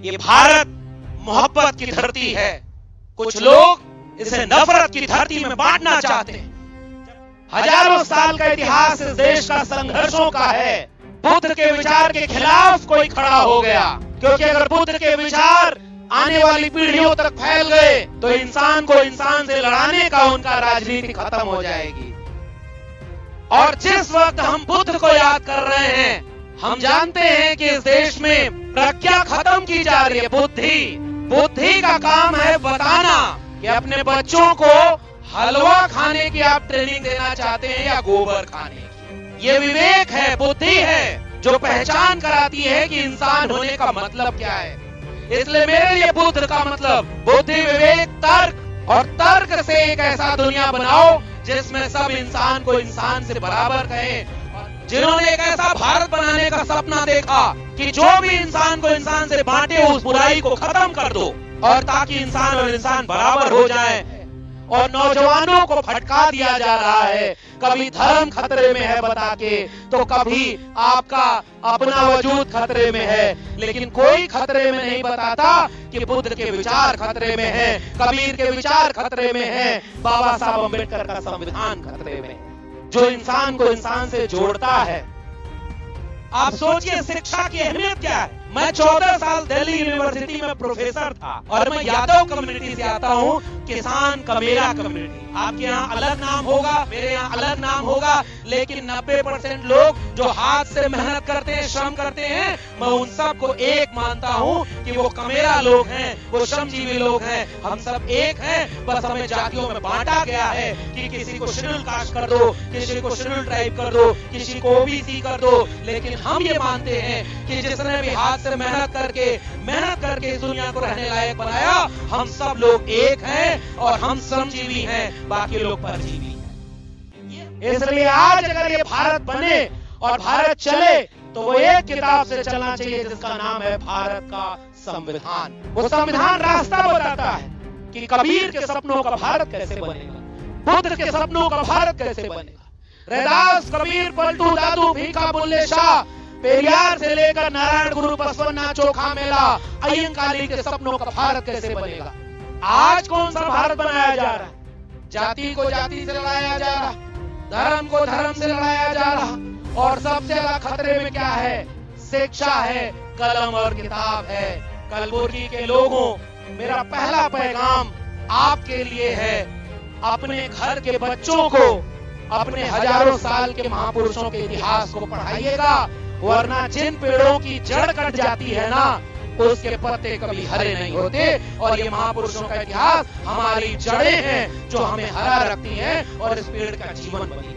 ये भारत मोहब्बत की धरती है, कुछ लोग इसे नफरत की धरती में बांटना चाहते हैं। हजारों साल का इतिहास इस देश का संघर्षों का है। बुद्ध के विचार के खिलाफ कोई खड़ा हो गया, क्योंकि अगर बुद्ध के विचार आने वाली पीढ़ियों तक फैल गए तो इंसान को इंसान से लड़ाने का उनका राजनीति खत्म हो जाएगी। और जिस वक्त हम बुद्ध को याद कर रहे हैं, हम जानते हैं कि इस देश में प्रज्ञा खत्म की जा रही है। बुद्धि का काम है बताना कि अपने बच्चों को हलवा खाने की आप ट्रेनिंग देना चाहते हैं या गोबर खाने की। ये विवेक है, बुद्धि है, जो पहचान कराती है कि इंसान होने का मतलब क्या है। इसलिए मेरे लिए बुद्ध का मतलब बुद्धि, विवेक, तर्क, और तर्क से एक ऐसा दुनिया बनाओ जिसमें सब इंसान को इंसान से बराबर कहे। जिन्होंने एक ऐसा भारत बनाने का सपना देखा कि जो भी इंसान को इंसान से बांटे, उस बुराई को खत्म कर दो, और ताकि इंसान और इंसान बराबर हो जाए। और नौजवानों को भटका दिया जा रहा है, कभी धर्म खतरे में है बता के, तो कभी आपका अपना वजूद खतरे में है, लेकिन कोई खतरे में नहीं बताता कि बुद्ध के विचार खतरे में है, कबीर के विचार खतरे में है, बाबा साहब अम्बेडकर का संविधान खतरे में, जो इंसान को इंसान से जोड़ता है। आप सोचिए शिक्षा की अहमियत क्या है। मैं 14 साल दिल्ली यूनिवर्सिटी में प्रोफेसर था, और मैं यादव कम्युनिटी से आता हूँ, किसान कमेरा कम्युनिटी। आपके यहाँ अलग नाम होगा, मेरे यहाँ अलग नाम होगा, लेकिन 90% लोग जो हाथ से मेहनत करते हैं, श्रम करते हैं, मैं उन सबको एक मानता हूँ कि वो कमेरा लोग हैं, वो श्रमजीवी लोग हैं। हम सब एक हैं, बस हमें जातियों में बांटा गया है कि किसी को शेड्यूल कास्ट कर दो, किसी को शेड्यूल ट्राइब कर दो, किसी को ओबीसी कर दो। लेकिन हम ये मानते हैं कि जिसने भी हाथ से मेहनत करके इस दुनिया को रहने लायक बनाया, हम सब लोग एक हैं, और हम श्रमजीवी हैं, बाकी लोग परजीवी हैं। इसलिए आज अगर ये भारत बने और भारत चले, तो वो एक किताब से चलना चाहिए जिसका नाम है भारत का संविधान। वो संविधान रास्ता बताता है कि कबीर के सपनों का भारत कैसे बनेगा, बुद्ध के सपनों का भारत कैसे बनेगा। रैदास, कबीर, पलटू दादू, भीखा, बुल्ले शाह, पेरियार से लेकर नारायण गुरु, बसवन्ना, चोखा मेला, अय्यंगारी के सपनों का भारत कैसे बनेगा। आज कौन सा भारत बनाया जा रहा है? जाति को जाति से लड़ाया जा रहा, धर्म को धर्म से लड़ाया जा रहा, और सबसे ज्यादा खतरे में क्या है? शिक्षा है, कलम और किताब है। कलबुर्गी के लोगों, मेरा पहला पैगाम आपके लिए है, अपने घर के बच्चों को अपने हजारों साल के महापुरुषों के इतिहास को पढ़ाइएगा, वरना जिन पेड़ों की जड़ कट जाती है ना, उसके पत्ते कभी हरे नहीं होते। और ये महापुरुषों का इतिहास हमारी जड़ें हैं जो हमें हरा रखती हैं, और इस पेड़ का जीवन बनी।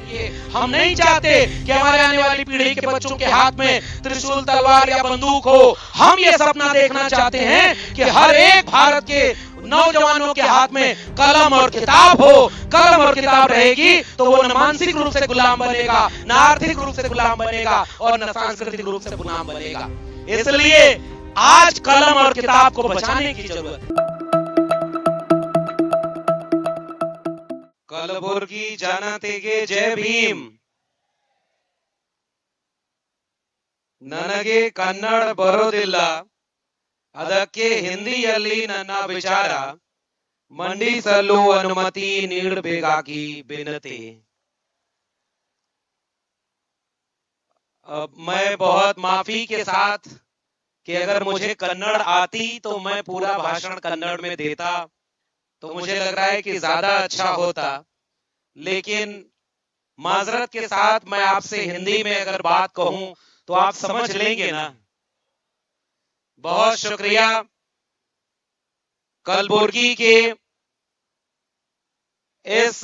ये हम नहीं चाहते कि हमारे आने वाली पीढ़ी के बच्चों के हाथ में त्रिशूल, तलवार या बंदूक हो। हम ये सपना देखना चाहते हैं कि हर एक भारत के नौजवानों के हाथ में कलम और किताब हो। कलम और किताब रहेगी तो वो न मानसिक रूप से गुलाम बनेगा, न आर्थिक रूप से गुलाम बनेगा, और न सांस्कृतिक रूप से गुलाम बनेगा। इसलिए आज कलम और किताब को बचाने की जरूरत है। ಕಲಬುರ್ಗಿ ಜನತೆಗೆ ಜಯ ಭೀಮ್। ನನಗೆ ಕನ್ನಡ ಬರೋದಿಲ್ಲ, ಅದಕ್ಕೆ ಹಿಂದಿಯಲ್ಲಿ ನನ್ನ ವಿಚಾರ ಮಂಡಿಸಲು ಅನುಮತಿ ನೀಡಬೇಕಾಗಿ ವಿನಂತಿ। मैं बहुत माफी के साथ कि अगर मुझे कन्नड़ आती तो मैं पूरा भाषण कन्नड़ में देता, तो मुझे लग रहा है कि ज्यादा अच्छा होता, लेकिन माजरत के साथ मैं आपसे हिंदी में अगर बात कहूं तो आप समझ लेंगे ना। बहुत शुक्रिया कलबुर्गी के इस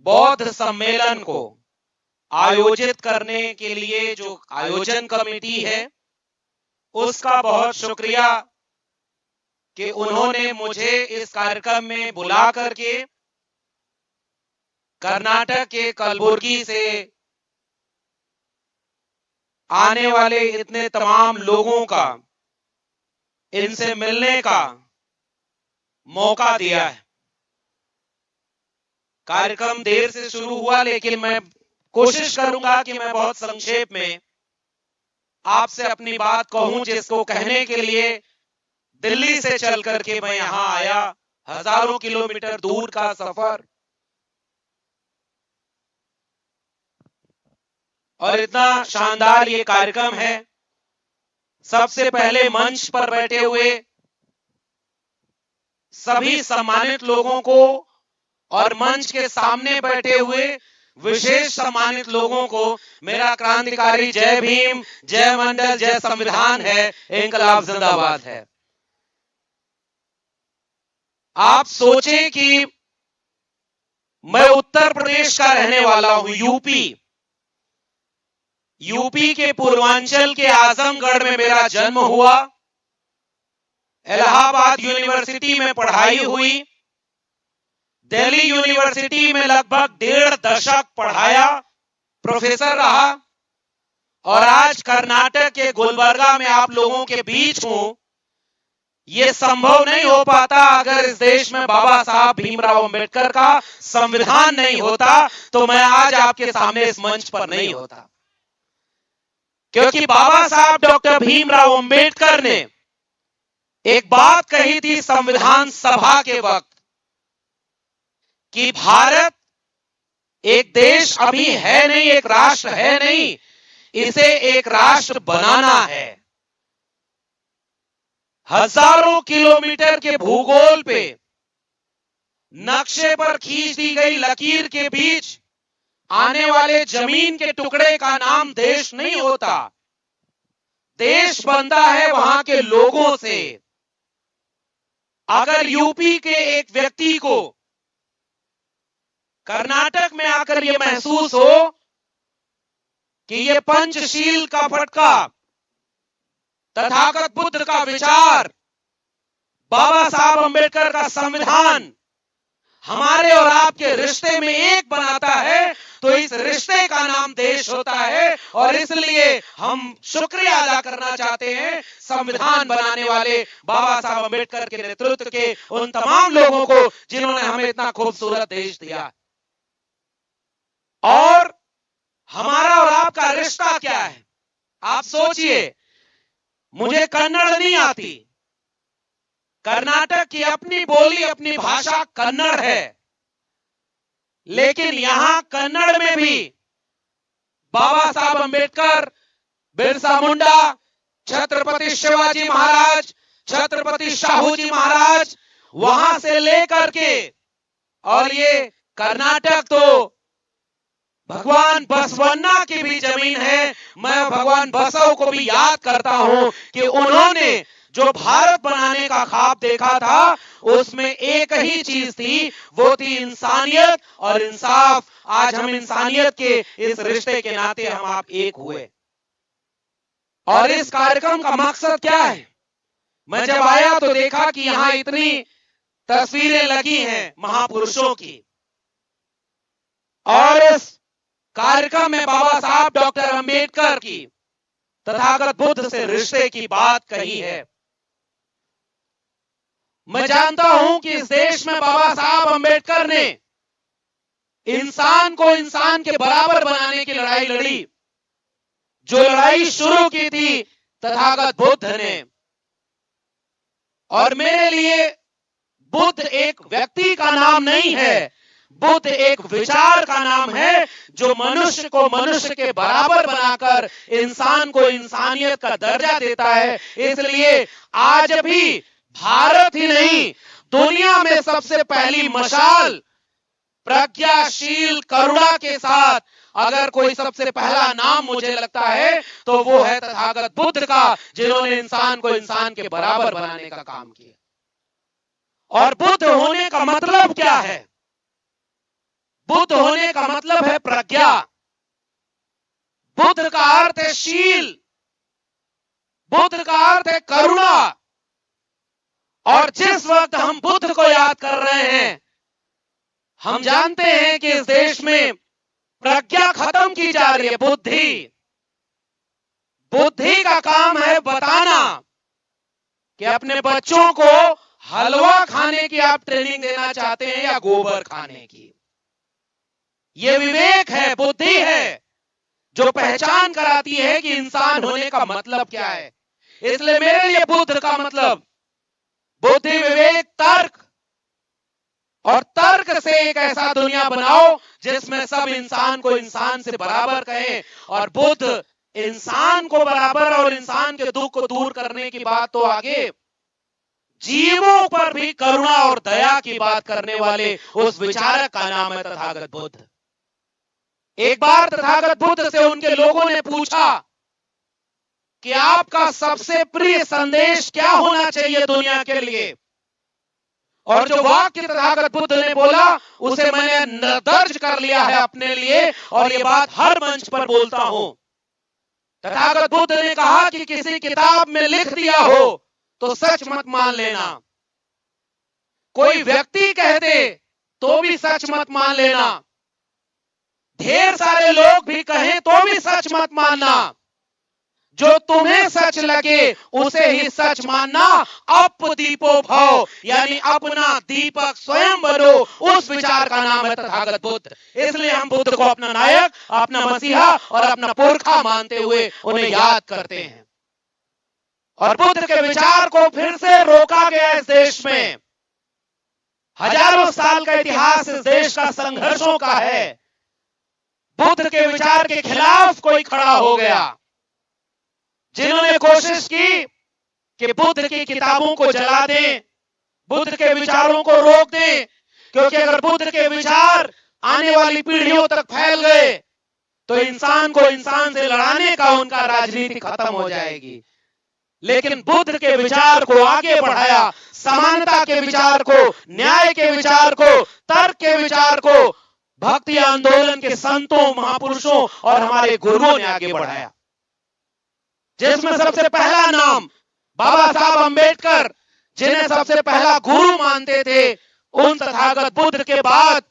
बौद्ध सम्मेलन को आयोजित करने के लिए जो आयोजन कमेटी है, उसका बहुत शुक्रिया कि उन्होंने मुझे इस कार्यक्रम में बुला करके कर्नाटक के कलबुर्गी से आने वाले इतने तमाम लोगों का इनसे मिलने का मौका दिया है। कार्यक्रम देर से शुरू हुआ, लेकिन मैं कोशिश करूंगा कि मैं बहुत संक्षेप में आपसे अपनी बात कहूं, जिसको कहने के लिए दिल्ली से चल करके मैं यहां आया, हजारों किलोमीटर दूर का सफर, और इतना शानदार ये कार्यक्रम है। सबसे पहले मंच पर बैठे हुए सभी सम्मानित लोगों को और मंच के सामने बैठे हुए विशेष सम्मानित लोगों को मेरा क्रांतिकारी जय भीम, जय मंडल, जय संविधान है, इंकलाब जिंदाबाद है। आप सोचें कि मैं उत्तर प्रदेश का रहने वाला हूं, यूपी के पूर्वांचल के आजमगढ़ में मेरा जन्म हुआ, इलाहाबाद यूनिवर्सिटी में पढ़ाई हुई, दिल्ली यूनिवर्सिटी में लगभग 1.5 दशक पढ़ाया, प्रोफेसर रहा, और आज कर्नाटक के गुलबर्गा में आप लोगों के बीच हूं। यह संभव नहीं हो पाता अगर इस देश में बाबा साहब भीमराव अंबेडकर का संविधान नहीं होता, तो मैं आज आपके सामने इस मंच पर नहीं होता। क्योंकि बाबा साहब डॉक्टर भीमराव अंबेडकर ने एक बात कही थी संविधान सभा के वक्त कि भारत एक देश अभी है नहीं, एक राष्ट्र है नहीं, इसे एक राष्ट्र बनाना है। हजारों किलोमीटर के भूगोल पे नक्शे पर खींच दी गई लकीर के बीच आने वाले जमीन के टुकड़े का नाम देश नहीं होता। देश बनता है वहां के लोगों से। अगर यूपी के एक व्यक्ति को कर्नाटक में आकर यह महसूस हो कि यह पंचशील का फटका, तथागत बुद्ध का विचार, बाबा साहब अंबेडकर का संविधान हमारे और आपके रिश्ते में एक बनाता है, तो इस रिश्ते का नाम देश होता है। और इसलिए हम शुक्रिया अदा करना चाहते हैं संविधान बनाने वाले बाबा साहब अंबेडकर के नेतृत्व के उन तमाम लोगों को जिन्होंने हमें इतना खूबसूरत देश दिया। और हमारा और आपका रिश्ता क्या है? आप सोचिए, मुझे कन्नड़ नहीं आती, कर्नाटक की अपनी बोली, अपनी भाषा कन्नड़ है, लेकिन यहां कन्नड़ में भी बाबा साहब अंबेडकर, बिरसा मुंडा, छत्रपति शिवाजी महाराज, छत्रपति शाहू जी महाराज, वहां से लेकर के, और ये कर्नाटक तो भगवान बसवन्ना की भी जमीन है। मैं भगवान बसव को भी याद करता हूं कि उन्होंने जो भारत बनाने का ख्वाब देखा था, उसमें एक ही चीज थी, वो थी इंसानियत और इंसाफ। आज हम इंसानियत के इस रिश्ते के नाते हम आप एक हुए। और इस कार्यक्रम का मकसद क्या है? मैं जब आया तो देखा कि यहां इतनी तस्वीरें लगी हैं महापुरुषों की, और इस कार्यक्रम में बाबा साहब डॉक्टर अंबेडकर की तथागत बुद्ध से रिश्ते की बात कही है। मैं जानता हूं कि इस देश में बाबा साहब अंबेडकर ने इंसान को इंसान के बराबर बनाने की लड़ाई लड़ी। जो लड़ाई शुरू की थी तथागत बुद्ध ने। और मेरे लिए बुद्ध एक व्यक्ति का नाम नहीं है, बुद्ध एक विचार का नाम है, जो मनुष्य को मनुष्य के बराबर बनाकर इंसान को इंसानियत का दर्जा देता है। इसलिए आज भी भारत ही नहीं, दुनिया में सबसे पहली मशाल प्रज्ञाशील करुणा के साथ अगर कोई सबसे पहला नाम मुझे लगता है तो वो है तथागत बुद्ध का, जिन्होंने इंसान को इंसान के बराबर बनाने का काम किया। और बुद्ध होने का मतलब क्या है? बुद्ध होने का मतलब है प्रज्ञा। बुद्ध का अर्थ है शील, बुद्ध का अर्थ है करुणा। और जिस वक्त हम बुद्ध को याद कर रहे हैं, हम जानते हैं कि इस देश में प्रज्ञा खत्म की जा रही है। बुद्धि का काम है बताना कि अपने बच्चों को हलवा खाने की आप ट्रेनिंग देना चाहते हैं या गोबर खाने की। यह विवेक है, बुद्धि है। जो पहचान कराती है कि इंसान होने का मतलब क्या है। इसलिए मेरे लिए बुद्ध का मतलब बुद्धि, विवेक, तर्क, और तर्क से एक ऐसा दुनिया बनाओ जिसमें सब इंसान को इंसान से बराबर कहें। और बुद्ध इंसान को बराबर और इंसान के दुख को दूर करने की बात तो आगे, जीवों पर भी करुणा और दया की बात करने वाले उस विचारक का नाम है तथागत बुद्ध। एक बार तथागत बुद्ध से उनके लोगों ने पूछा कि आपका सबसे प्रिय संदेश क्या होना चाहिए दुनिया के लिए। और जो वाक्य तथागत बुद्ध ने बोला उसे मैंने दर्ज कर लिया है अपने लिए, और ये बात हर मंच पर बोलता हूं। तथागत बुद्ध ने कहा कि किसी किताब में लिख दिया हो तो सच मत मान लेना, कोई व्यक्ति कह दे तो भी सच मत मान लेना, ढेर सारे लोग भी कहें तो भी सच मत मानना, जो तुम्हें सच लगे उसे ही सच मानना। अपदीपो भव, यानी अपना दीपक स्वयं बनो, उस विचार का नाम है तथागत बुद्ध। इसलिए हम बुद्ध को अपना नायक, अपना मसीहा और अपना पुरखा मानते हुए उन्हें याद करते हैं। और बुद्ध के विचार को फिर से रोका गया इस देश में। हजारों साल का इतिहास इस देश का संघर्षों का है। बुद्ध के विचार के खिलाफ कोई खड़ा हो गया, जिन्होंने कोशिश की कि बुद्ध की किताबों को जला दें, बुद्ध के विचारों को रोक दें, क्योंकि अगर बुद्ध के विचार आने वाली पीढ़ियों तक फैल गए तो इंसान को इंसान से लड़ाने का उनका राजनीति खत्म हो जाएगी। लेकिन बुद्ध के विचार को आगे बढ़ाया, समानता के विचार को, न्याय के विचार को, तर्क के विचार को भक्ति आंदोलन के संतों, महापुरुषों और हमारे गुरुओं ने आगे बढ़ाया, जिसमें सबसे पहला नाम बाबा साहब अंबेडकर, जिन्हें सबसे पहला गुरु मानते थे। उन तथागत बुद्ध के बाद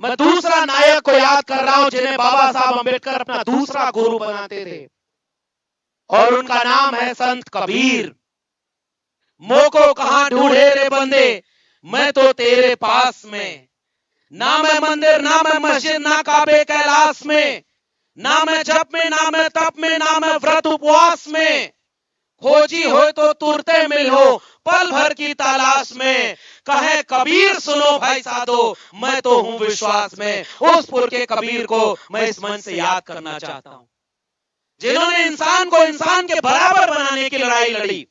मैं दूसरा नायक को याद कर रहा हूं जिन्हें बाबा साहब अंबेडकर अपना दूसरा गुरु बनाते थे, और उनका नाम है संत कबीर। मोको कहां ढूंढे रे बंदे, मैं तो तेरे पास में, ना मैं मंदिर, ना मैं मस्जिद, ना काबे कैलाश में, ना मैं जप में, ना मैं तप में, ना मैं व्रत उपवास में, खोजी हो तो तुरते मिल हो पल भर की तलाश में। कहे कबीर सुनो भाई साधो, मैं तो हूं विश्वास में। उस पुर के कबीर को मैं इस मन से याद करना चाहता हूं, जिन्होंने इंसान को इंसान के बराबर बनाने की लड़ाई लड़ी।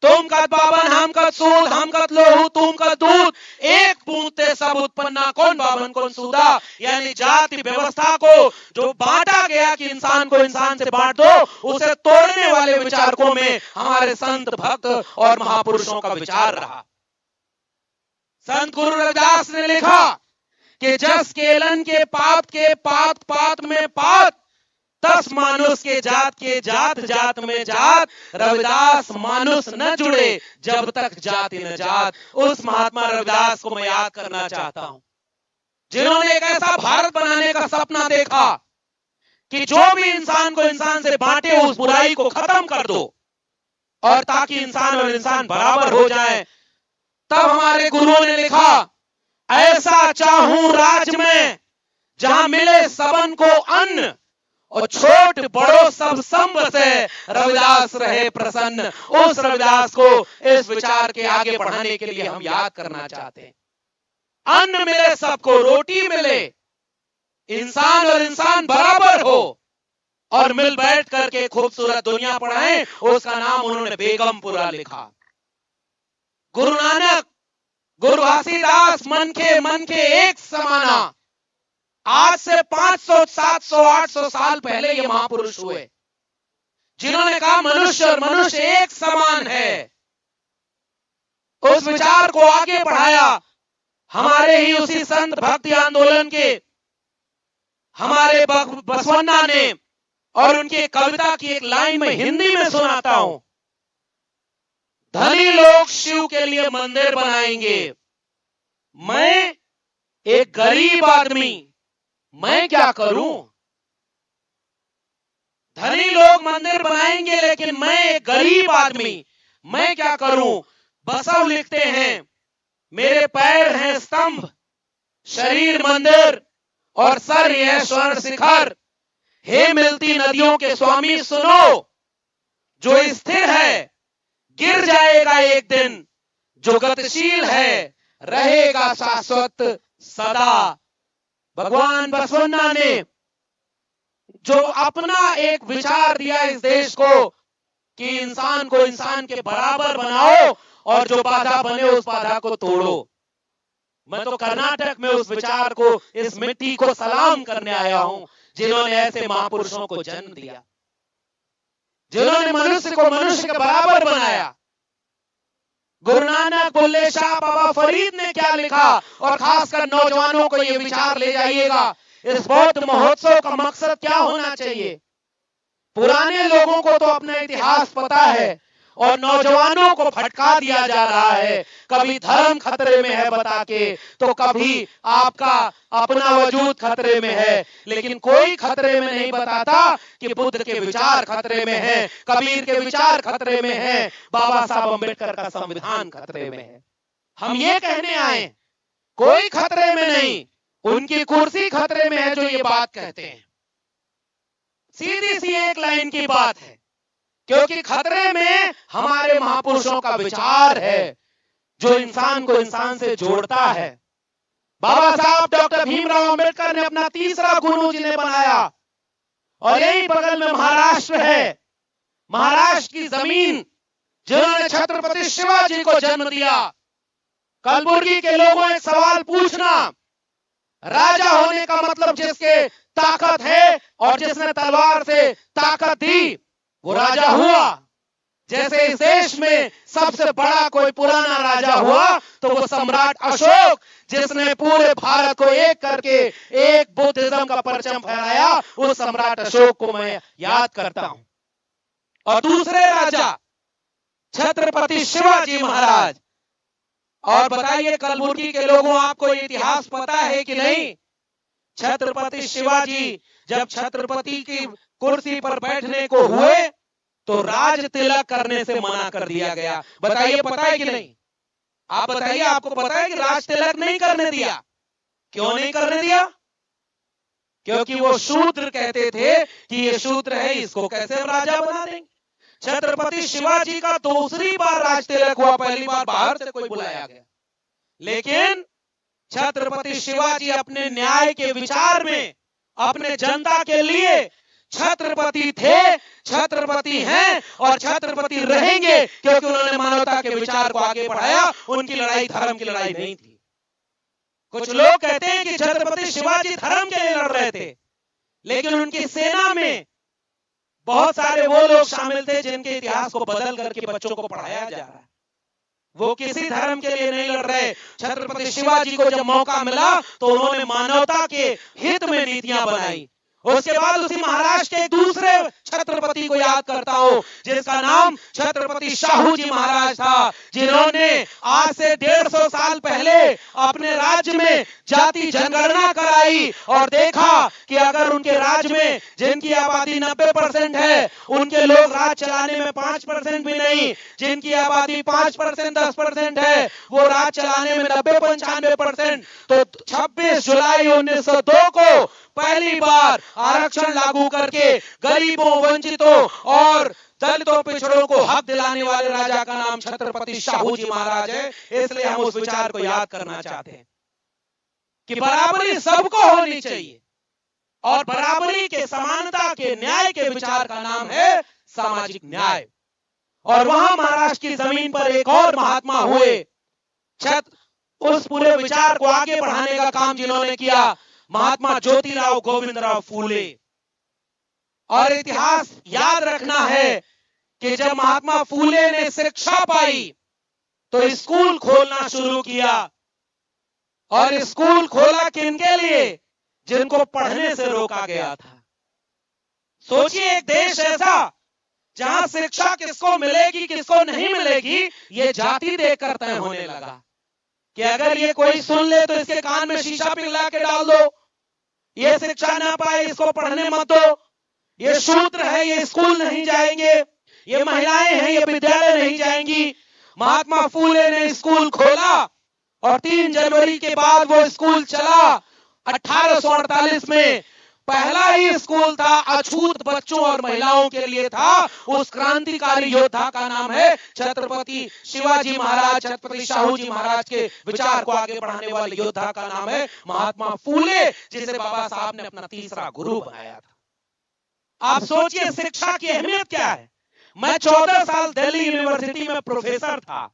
तुम कद बाबन, हम कद सूद, हम कद लोहू, तुम कद दूध, एक बूंद ते सब उत्पन्ना, कौन बाबन कौन सूदा। यानी जाति व्यवस्था को जो बांटा गया कि इंसान को इंसान से बांट दो, उसे तोड़ने वाले विचारकों में हमारे संत, भक्त और महापुरुषों का विचार रहा। संत गुरु रविदास ने लिखा कि जस केलन के पात पात में पात, दस मानुष के जात जात में जात, रविदास मानुष न जुड़े जब तक जाति न जात। उस महात्मा रविदास को मैं याद करना चाहता हूं, जिन्होंने एक ऐसा भारत बनाने का सपना देखा कि जो भी इंसान को इंसान से बांटे उस बुराई को खत्म कर दो, और ताकि इंसान और इंसान बराबर हो जाए। तब हमारे गुरुओं ने लिखा, ऐसा चाहूं राज में जहां मिले सबन को अन्न, और छोट बड़ो सब संब से रविदास रहे प्रसन्न। उस रविदास को इस विचार के आगे बढ़ाने के लिए हम याद करना चाहते हैं। अन्न मिले सबको, रोटी मिले, इंसान और इंसान बराबर हो, और मिल बैठ करके खूबसूरत दुनिया पढ़ाएं। उसका नाम उन्होंने बेगमपुरा लिखा। गुरु नानक, गुरु घासीदास, मन के एक समाना। आज से 500, 700, 800 साल पहले ये महापुरुष हुए, जिन्होंने कहा मनुष्य और मनुष्य एक समान है। उस विचार को आगे बढ़ाया हमारे ही उसी संत भक्ति आंदोलन के हमारे बसवन्ना ने। और उनकी कविता की एक लाइन में हिंदी में सुनाता हूं। धनी लोग शिव के लिए मंदिर बनाएंगे, मैं एक गरीब आदमी, मैं क्या करूं। धनी लोग मंदिर बनाएंगे लेकिन मैं एक गरीब आदमी, मैं क्या करूं। बसव लिखते हैं, मेरे पैर हैं स्तंभ, शरीर मंदिर, और सर यह स्वर्ण शिखर, हे मिलती नदियों के स्वामी सुनो, जो स्थिर है गिर जाएगा एक दिन, जो गतिशील है रहेगा शाश्वत सदा। भगवान बसवन्ना ने जो अपना एक विचार दिया इस देश को कि इंसान को इंसान के बराबर बनाओ और जो बाधा बने उस बाधा को तोड़ो। मैं तो कर्नाटक में उस विचार को, इस मिट्टी को सलाम करने आया हूं जिन्होंने ऐसे महापुरुषों को जन्म दिया, जिन्होंने मनुष्य को मनुष्य के बराबर बनाया। गुरु नानक, बुल्ले शाह, बाबा फरीद ने क्या लिखा, और खासकर नौजवानों को ये विचार ले जाइएगा। इस बौद्ध महोत्सव का मकसद क्या होना चाहिए? पुराने लोगों को तो अपना इतिहास पता है और नौजवानों को भटका दिया जा रहा है, कभी धर्म खतरे में है बता के, तो कभी आपका अपना वजूद खतरे में है, लेकिन कोई खतरे में नहीं बताता कि बुद्ध के विचार खतरे में है, कबीर के विचार खतरे में है, बाबा साहब अम्बेडकर का संविधान खतरे में है। हम ये कहने आए कोई खतरे में नहीं, उनकी कुर्सी खतरे में है जो ये बात कहते हैं। सीधी सी एक लाइन की बात है, क्योंकि खतरे में हमारे महापुरुषों का विचार है जो इंसान को इंसान से जोड़ता है। बाबा साहब डॉक्टर भीमराव अंबेडकर ने अपना तीसरा गुरु जिन्हें बनाया, और यही बगल में महाराष्ट्र है, महाराष्ट्र की जमीन जिन्होंने छत्रपति शिवाजी को जन्म दिया। कलबुर्गी के लोगों एक सवाल पूछना, राजा होने का मतलब जिसके ताकत है और जिसने तलवार से ताकत दी वो राजा हुआ। जैसे इस देश में सबसे बड़ा कोई पुराना राजा हुआ तो वो सम्राट अशोक, जिसने पूरे भारत को एक करके एक बुद्धिज्म का परचम फहराया, उस सम्राट अशोक को मैं याद करता हूं। और दूसरे राजा छत्रपति शिवाजी महाराज। और बताइए कलबुर्गी के लोगों, आपको इतिहास पता है कि नहीं? छत्रपति शिवाजी जब छत्रपति की कुर्सी पर बैठने को हुए तो राज तिलक करने से मना कर दिया गया। बताइए पता है कि नहीं? आप बताइए, आपको पता है कि राज तिलक नहीं करने दिया? क्यों नहीं करने दिया? क्योंकि वो शूद्र कहते थे कि ये शूद्र है, इसको कैसे हम राजा बना देंगे। छत्रपति शिवाजी का दूसरी बार राज तिलक हुआ, पहली बार बाहर से कोई बुलाया गया, लेकिन छत्रपति शिवाजी अपने न्याय के विचार में अपने जनता के लिए छत्रपति थे, छत्रपति हैं और छत्रपति रहेंगे, क्योंकि उन्होंने मानवता के विचार को आगे बढ़ाया। उनकी लड़ाई धर्म की लड़ाई नहीं थी। कुछ लोग कहते हैं कि छत्रपति शिवाजी धर्म के लिए लड़ रहे थे, लेकिन उनकी सेना में बहुत सारे वो लोग शामिल थे जिनके इतिहास को बदल करके बच्चों को पढ़ाया जा रहा है। वो किसी धर्म के लिए नहीं लड़ रहे। छत्रपति शिवाजी को जब मौका मिला तो उन्होंने मानवता के हित में नीतियां बनाई। उसके बाद उसी महाराष्ट्र के दूसरे छत्रपति को याद करता हूं जिसका नाम छत्रपति शाहू जी महाराज था, जिन्होंने आज से 150 साल पहले अपने राज्य में जाति जनगणना कराई और देखा कि अगर उनके राज्य में जिनकी आबादी 90% है, उनके लोग राज चलाने में 5% भी नहीं, जिनकी आबादी 5% 10% है, वो राज चलाने में 90-95%। तो 26 जुलाई 1902 को पहली बार आरक्षण लागू करके गरीबों, वंचितों और दलितों, पिछड़ों को हक दिलाने वाले राजा का नाम छत्रपति शाहू जी महाराज है। इसलिए हम उस विचार को याद करना चाहते हैं कि बराबरी सबको होनी चाहिए, और बराबरी के, समानता के, न्याय के विचार का नाम है सामाजिक न्याय। और वहां महाराष्ट्र की जमीन पर एक और महात्मा हुए, उस पूरे विचार को आगे बढ़ाने का काम जिन्होंने किया, महात्मा ज्योतिराव गोविंदराव फूले। और इतिहास याद रखना है कि जब महात्मा फूले ने शिक्षा पाई तो स्कूल खोलना शुरू किया, और स्कूल खोला किनके लिए? जिनको पढ़ने से रोका गया था। सोचिए, एक देश ऐसा जहां शिक्षा किसको मिलेगी किसको नहीं मिलेगी ये जाति देखकर तय होने लगा कि अगर ये कोई सुन ले तो इसके कान में शीशा पिघला के डाल दो, ये शिक्षा ना पाए इसको पढ़ने मत दो, ये शूद्र है ये स्कूल नहीं जाएंगे, ये महिलाएं हैं ये विद्यालय नहीं जाएंगी। महात्मा फूले ने स्कूल खोला और 3 जनवरी के बाद वो स्कूल चला, 1848 में पहला ही स्कूल था, अछूत बच्चों और महिलाओं के लिए था। उस क्रांतिकारी योद्धा का नाम है छत्रपति शिवाजी महाराज। छत्रपति शाहू जी महाराज के विचार को आगे बढ़ाने वाले योद्धा का नाम है महात्मा फूले, जिसे बाबा साहब ने अपना तीसरा गुरु बनाया था। आप सोचिए शिक्षा की अहमियत क्या है। मैं 14 साल दिल्ली यूनिवर्सिटी में प्रोफेसर था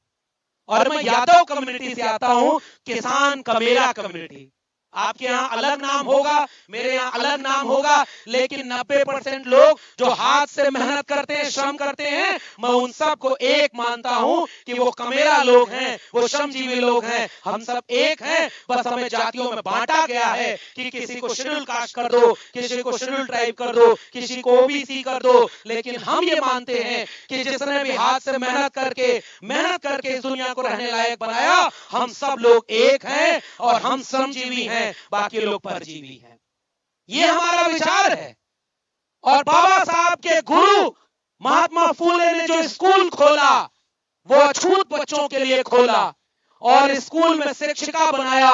और मैं यादव कम्युनिटी से आता हूं, किसान कमेरा कम्युनिटी। आपके यहाँ अलग नाम होगा, मेरे यहाँ अलग नाम होगा, लेकिन 90% लोग जो हाथ से मेहनत करते हैं, श्रम करते हैं, मैं उन सबको एक मानता हूं कि वो कमेरा लोग हैं, वो श्रमजीवी लोग हैं। हम सब एक हैं, बस हमें जातियों में बांटा गया है कि किसी को शेड्यूल कास्ट कर दो, किसी को शेड्यूल ट्राइब कर दो, किसी को ओबीसी कर दो। लेकिन हम ये मानते हैं कि जिसने भी हाथ से मेहनत करके इस दुनिया को रहने लायक बनाया, हम सब लोग एक हैं और हम श्रमजीवी हैं, बाकी लोग परजीवी हैं। ये हमारा विचार है। और बाबा साहब के गुरु महात्मा फूले ने जो स्कूल खोला, वो अछूत बच्चों के लिए खोला और स्कूल में शिक्षिका बनाया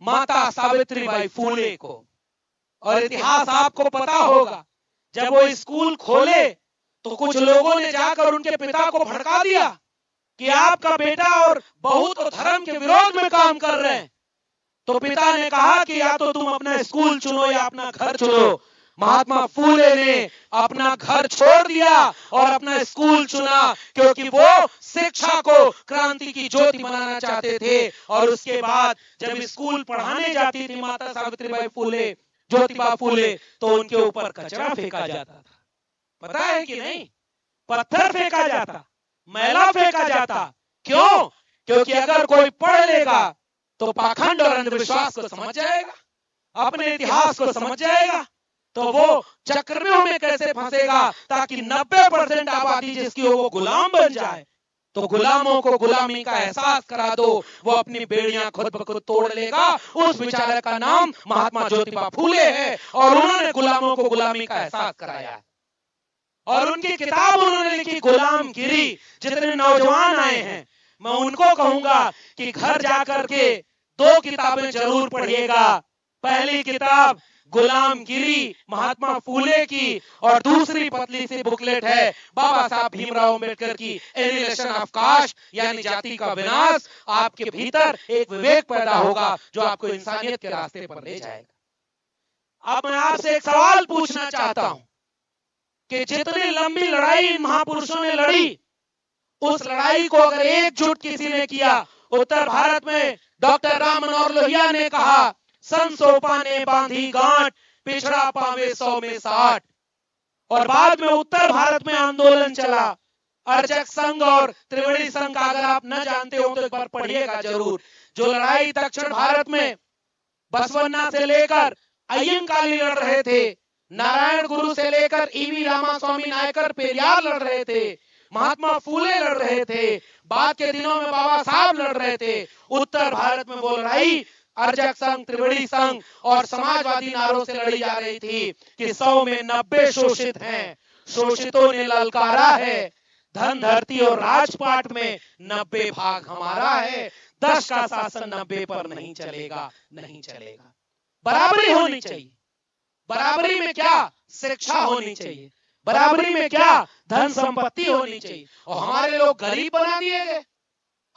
माता सावित्रीबाई फूले को। और इतिहास आपको पता होगा, जब वो स्कूल खोले तो कुछ लोगों ने जाकर उनके पिता को भड़का दिया कि आपका बेटा और बहू तो धर्म के विरोध में काम कर रहे हैं। तो पिता ने कहा कि या तो तुम अपना स्कूल चुनो या अपना घर चुनो। महात्मा फूले ने अपना घर छोड़ दिया और अपना स्कूल चुना, क्योंकि वो शिक्षा को क्रांति की ज्योति बनाना चाहते थे। और उसके बाद जब स्कूल पढ़ाने जाती थी माता सावित्रीबाई फूले, ज्योतिबा फूले, तो उनके ऊपर कचरा फेंका जाता था। पता है कि नहीं? पत्थर फेंका जाता, मैला फेंका जाता। क्यों? क्योंकि अगर कोई पढ़ लेगा तो पाखंड और अंधविश्वास को समझ जाएगा, अपने इतिहास को समझ जाएगा, तो वो चक्रव्यूह में कैसे फंसेगा ताकि 90% आबादी जिसकी हो वो गुलाम बन जाए। तो गुलामों को गुलामी का एहसास करा दो, वो अपनी बेड़ियां खुद ब खुद तोड़ लेगा। उस विचारक का नाम महात्मा ज्योतिबा फूले है और उन्होंने गुलामों को गुलामी का एहसास कराया। और उनकी किताब उन्होंने लिखी गुलामगिरी। जितने नौजवान आए हैं, मैं उनको कहूंगा कि घर जाकर के 2 किताबें जरूर पढ़िएगा। पहली किताब गुलामगिरी महात्मा फूले की, और दूसरी पतली सी बुकलेट है बाबा साहब भीमराव अम्बेडकर की, एनिहिलेशन ऑफ कास्ट, यानी जाति का विनाश। आपके भीतर एक विवेक पैदा होगा जो आपको इंसानियत के रास्ते पर ले जाएगा। अब मैं आपसे एक सवाल पूछना चाहता हूं कि जितनी लंबी लड़ाई इन महापुरुषों ने लड़ी, उस लड़ाई को अगर एकजुट किसी ने किया, उत्तर भारत में डॉक्टर राम मनोहर लोहिया ने कहा, संसोपा ने बांधी गांठ, पिछड़ा पावे 100 में 60। और बाद में उत्तर भारत में आंदोलन चला, अर्चक संघ और त्रिवेणी संघ का अगर आप न जानते हो तो एक बार पढ़िएगा जरूर। जो लड़ाई दक्षिण भारत में बसवन्ना से लेकर अय्यंकाली लड़ रहे थे, नारायण गुरु से लेकर ईवी रामास्वामी नायकर पेरियार लड़ रहे थे, महात्मा फूले लड़ रहे थे, बाद के दिनों में बाबा साहब लड़ रहे थे। उत्तर भारत में वो लड़ाई अर्जक संघ, त्रिवेणी संघ और समाजवादी नारों से लड़ी जा रही थी कि 100 में 90 शोषित हैं। शोषितों ने ललकारा है, धन धरती और राजपाट में 90 भाग हमारा है। 10 का शासन 90 पर नहीं चलेगा, नहीं चलेगा। बराबरी होनी चाहिए। बराबरी में क्या? शिक्षा होनी चाहिए। बराबरी में क्या? धन संपत्ति होनी चाहिए। और हमारे लोग गरीब बना दिए गए,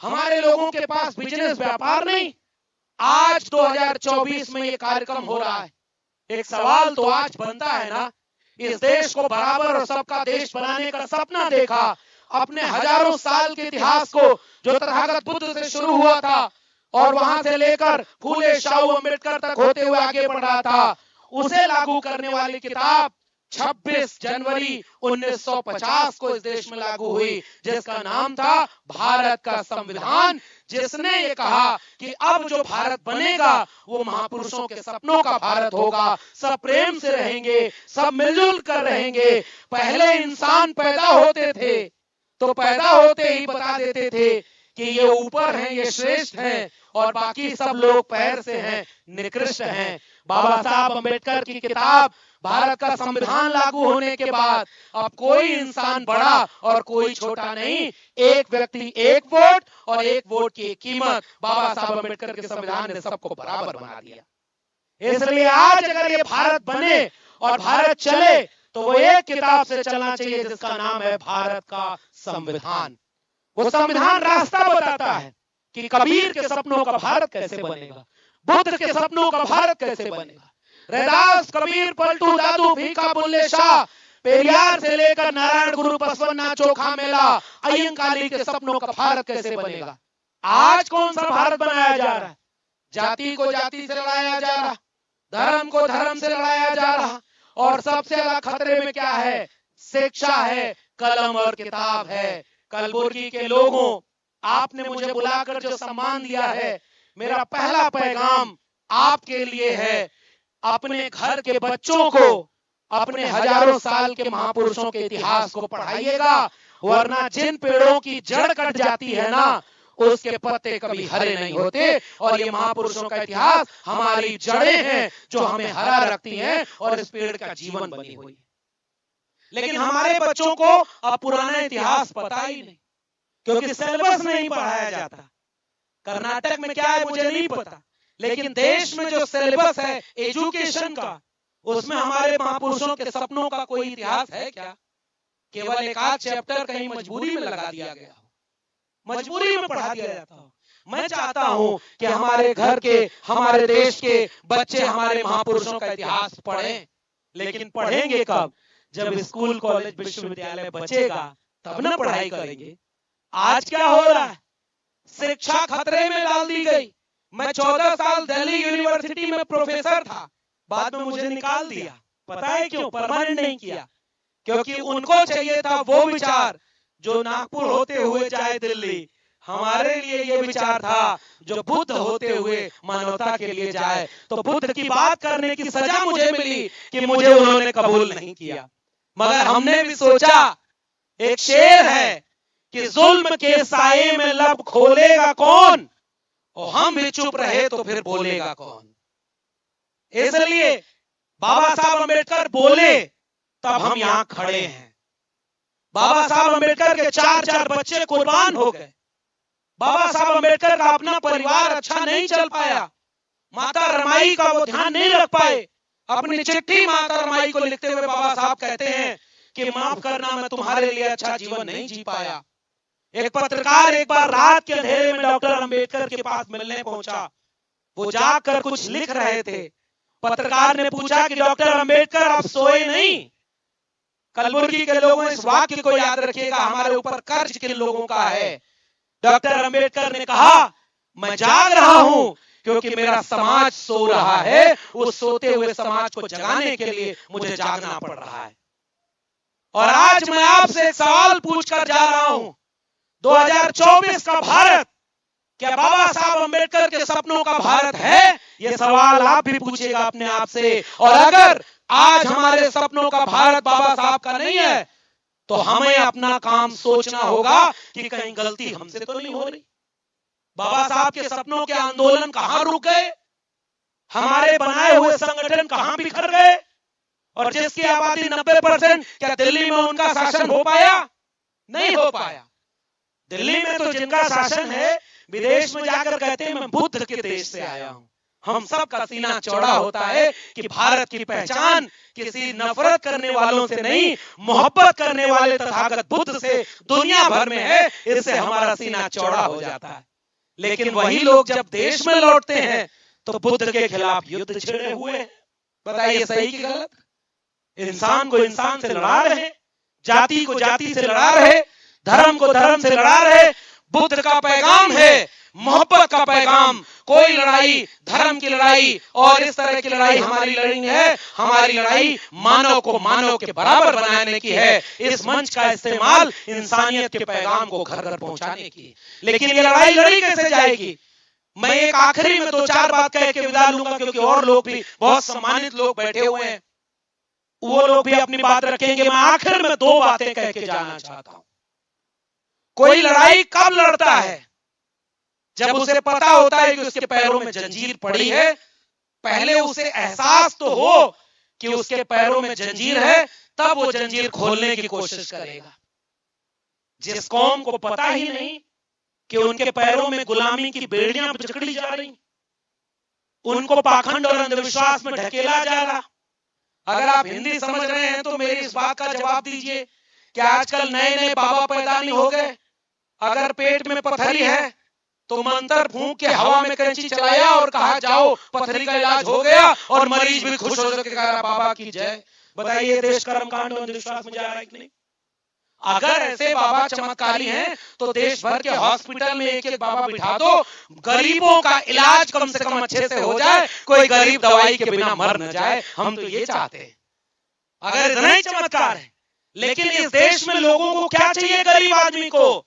हमारे लोगों के पास बिजनेस व्यापार नहीं। आज 2024 में ये कार्यक्रम हो रहा है। एक सवाल तो आज बनता है ना, इस देश को बराबर और सबका देश बनाने का सपना देखा, अपने हजारों साल के इतिहास को जो तथागत बुद्ध से शुरू हुआ था और वहां से लेकर फूले, शाहू, अम्बेडकर तक होते हुए आगे बढ़ रहा था, उसे लागू करने वाली किताब 26 जनवरी 1950 को इस देश में लागू हुई, जिसका नाम था भारत का संविधान। जिसने ये कहा कि अब जो भारत बनेगा वो महापुरुषों के सपनों का भारत होगा। सब प्रेम से रहेंगे, सब मिलजुल कर रहेंगे। पहले इंसान पैदा होते थे तो पैदा होते ही बता देते थे कि ये ऊपर हैं, ये श्रेष्ठ हैं और बाकी सब लोग पैर से हैं, निकृष्ट हैं। बाबा साहब अम्बेडकर की किताब भारत का संविधान लागू होने के बाद अब कोई इंसान बड़ा और कोई छोटा नहीं, एक व्यक्ति एक वोट और एक वोट की एक कीमत। बाबा साहब अम्बेडकर के संविधान ने सबको बराबर बना दिया। इसलिए आज अगर ये भारत बने और भारत चले तो वो एक किताब से चलना चाहिए जिसका नाम है भारत का संविधान। वो संविधान रास्ता बताता है कि कबीर के सपनों का भारत कैसे बनेगा, बुद्ध के सपनों का भारत कैसे बनेगा, रैदास, कबीर, पलटू दादू, भीखा, बुल्ले शाह, पेरियार से लेकर नारायण गुरु, बसवन्ना, चोखा मेला, अय्यंकाली के सपनों का भारत कैसे बनेगा। आज कौन सा भारत बनाया जा रहा है? जाति को जाति से लड़ाया जा रहा, धर्म को धर्म से लड़ाया जा रहा, और सबसे ज्यादा खतरे में क्या है? शिक्षा है, कलम और किताब है। कलबुर्गी के लोगों, आपने मुझे बुलाकर जो सम्मान दिया है, मेरा पहला पैगाम आपके लिए है, अपने घर के बच्चों को अपने हजारों साल के महापुरुषों के इतिहास को पढ़ाइएगा, वरना जिन पेड़ों की जड़ कट जाती है ना, उसके पत्ते कभी हरे नहीं होते। और ये महापुरुषों का इतिहास हमारी जड़ें हैं जो हमें हरा रखती हैं और इस पेड़ का जीवन बनी हुई है। लेकिन हमारे बच्चों को अब पुराना इतिहास पता ही नहीं, क्योंकि सिलेबस नहीं पढ़ाया जाता। कर्नाटक में क्या है मुझे नहीं पता, लेकिन देश में जो सिलेबस है एजुकेशन का, उसमें हमारे महापुरुषों के सपनों का कोई इतिहास है क्या? केवल एक आध चैप्टर कहीं मजबूरी में लगा दिया गया हो, मजबूरी में पढ़ा दिया जाता हो। मैं चाहता हूं कि हमारे घर के, हमारे देश के बच्चे हमारे महापुरुषों का इतिहास पढ़ें, लेकिन पढ़ेंगे कब? जब स्कूल, कॉलेज, विश्वविद्यालय बचेगा तब ना पढ़ाई करेंगे। आज क्या हो रहा है? शिक्षा खतरे में डाल दी गई। मैं 14 साल दिल्ली यूनिवर्सिटी में प्रोफेसर था, बाद में मुझे निकाल दिया। पता है क्यों? परमानेंट नहीं किया, क्योंकि उनको चाहिए था वो विचार जो नागपुर होते हुए जाए दिल्ली। हमारे लिए ये विचार था जो बुद्ध होते हुए मानवता के लिए जाए। तो बुद्ध की बात करने की सजा मुझे मिली कि मुझे उन्होंने कबूल नहीं किया, मगर हमने भी सोचा, एक शेर है कि जुल्म के साये में लब खोलेगा कौन, और हम भी चुप रहे तो फिर बोलेगा कौन। इसलिए बाबा साहब अम्बेडकर बोले तब हम यहां खड़े हैं। बाबा साहब अम्बेडकर के 4 बच्चे कुर्बान हो गए। बाबा साहब अम्बेडकर का अपना परिवार अच्छा नहीं चल पाया। माता रमाई का वो ध्यान नहीं रख पाए। अपनी चिट्ठी माता रमाई को लिखते हुए बाबा साहब कहते हैं कि माफ करना, मैं तुम्हारे लिए अच्छा जीवन नहीं जी पाया। एक पत्रकार एक बार रात के अंधेरे में डॉक्टर अंबेडकर के पास मिलने पहुंचा। वो जाकर कुछ लिख रहे थे। पत्रकार ने पूछा कि डॉक्टर अंबेडकर आप सोए नहीं? कलबुर्गी के लोगों इस वाक्य को याद रखिएगा, हमारे ऊपर कर्ज किन लोगों का है। डॉक्टर अंबेडकर ने कहा, मैं जाग रहा हूं क्योंकि मेरा समाज सो रहा है। उस सोते हुए समाज को जगाने के लिए मुझे जागना पड़ रहा है। और आज मैं आपसे एक सवाल पूछकर जा रहा हूं, 2024 का भारत क्या बाबा साहब अम्बेडकर के सपनों का भारत है? यह सवाल आप भी पूछिएगा अपने आप से। और अगर आज हमारे सपनों का भारत बाबा साहब का नहीं है, तो हमें अपना काम सोचना होगा कि कहीं गलती हमसे तो नहीं हो रही। बाबा साहब के सपनों के आंदोलन कहां रुक गए? हमारे बनाए हुए संगठन कहां बिखर गए? और जिसकी आबादी 90%, क्या दिल्ली में उनका शासन हो पाया? नहीं हो पाया। दिल्ली में तो जिनका शासन है, विदेश में जाकर कहते हैं मैं बुद्ध के देश से आया हूं। हम सब का सीना चौड़ा होता है कि भारत की पहचान किसी नफरत करने वालों से नहीं, मोहब्बत करने वाले तथागत बुद्ध से दुनिया भर में है। इससे हमारा सीना चौड़ा हो जाता है। लेकिन वही लोग जब देश में लौटते हैं तो बुद्ध के खिलाफ युद्ध छिड़े हुए हैं। बताइए सही कि गलत? इंसान को इंसान से लड़ा रहे, जाति को जाति से लड़ा रहे, धर्म को धर्म से लड़ा रहे। बुद्ध का पैगाम है मोहब्बत का पैगाम। कोई लड़ाई धर्म की लड़ाई और इस तरह की लड़ाई हमारी लड़ाई है। हमारी लड़ाई मानव को मानव के बराबर बनाने की है। इस मंच का इस्तेमाल इंसानियत के पैगाम को घर घर पहुंचाने की। लेकिन ये लड़ाई लड़ी कैसे जाएगी? मैं एक आखिरी में 2-4 बात कह के विदा लूंगा, क्योंकि और लोग भी, बहुत सम्मानित लोग बैठे हुए हैं, वो लोग भी अपनी बात रखेंगे। मैं आखिर में 2 बातें कह के जाना चाहता हूं। कोई लड़ाई कब लड़ता है? जब उसे पता होता है कि उसके पैरों में जंजीर पड़ी है। पहले उसे एहसास तो हो कि उसके पैरों में जंजीर है, तब वो जंजीर खोलने की कोशिश करेगा। जिस कौम को पता ही नहीं कि उनके पैरों में गुलामी की बेड़ियां जकड़ी जा रही, उनको पाखंड और अंधविश्वास में ढकेला जा रहा। अगर आप हिंदी समझ रहे हैं तो मेरी इस बात का जवाब दीजिए कि आजकल नए नए बाबा पैदा नहीं हो गए। अगर पेट में पथरी है तो मंत्र फूंक के हवा में कैंची चलाया और कहा जाओ पथरी का इलाज हो गया, और मरीज भी खुश हो के कह रहा बाबा की जय। बताइए देश कर्मकांड और अंधविश्वास में जा रहा है कि नहीं? अगर ऐसे बाबा चमत्कारी हैं तो देश भर के हॉस्पिटल में एक एक बाबा बिठा दो, गरीबों का इलाज कम से कम अच्छे से हो जाए, कोई गरीब दवाई के बिना मर न जाए। हम तो ये चाहते हैं अगर इतना ही चमत्कार है। लेकिन इस देश में लोगों को क्या चाहिए? गरीब आदमी को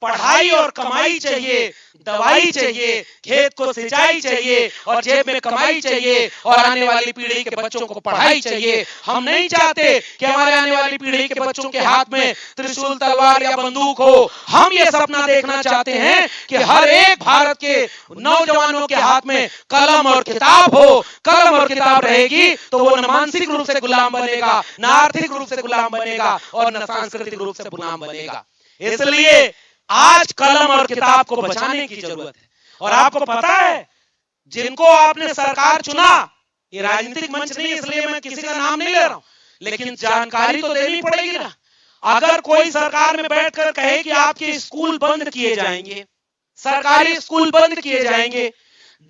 पढ़ाई और कमाई चाहिए, दवाई चाहिए, खेत को सिंचाई चाहिए और जेब में कमाई चाहिए, और आने वाली पीढ़ी के बच्चों को पढ़ाई चाहिए। हम नहीं चाहते कि हमारे आने वाली पीढ़ी के बच्चों के हाथ में त्रिशूल, तलवार या बंदूक हो। हम ये सपना देखना चाहते हैं कि हर एक भारत के नौजवानों के हाथ में कलम और किताब हो। कलम और किताब रहेगी तो वो न मानसिक रूप से गुलाम बनेगा, न आर्थिक रूप से गुलाम बनेगा और न सांस्कृतिक रूप से गुलाम बनेगा। इसलिए आज कलम और किताब को बचाने की जरूरत है। और आपको पता है जिनको आपने सरकार चुना, ये राजनीतिक मंच नहीं इसलिए मैं किसी का नाम नहीं ले रहा हूं, लेकिन जानकारी तो देनी पड़ेगी ना। अगर कोई सरकार में बैठकर कहे कि आपके स्कूल बंद किए जाएंगे, सरकारी स्कूल बंद किए जाएंगे,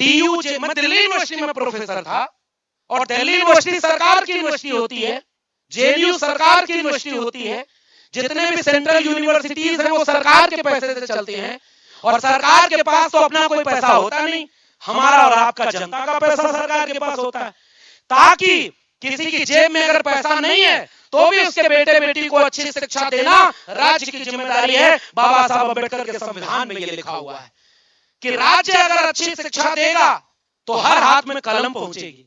डीयू, मैं दिल्ली यूनिवर्सिटी में प्रोफेसर था और दिल्ली यूनिवर्सिटी सरकार की यूनिवर्सिटी होती है, जेएनयू सरकार की यूनिवर्सिटी होती है, जितने भी सेंट्रल यूनिवर्सिटीज हैं वो सरकार के पैसे से चलती हैं, और सरकार के पास तो अपना कोई पैसा होता नहीं, हमारा और आपका जनता का पैसा सरकार के पास होता है। ताकि किसी की जेब में अगर पैसा नहीं है तो भी उसके बेटे बेटी को अच्छी शिक्षा देना राज्य की जिम्मेदारी है। बाबा साहब अम्बेडकर के संविधान में यह लिखा हुआ है कि राज्य अगर अच्छी शिक्षा देगा तो हर हाथ में कलम पहुंचेगी।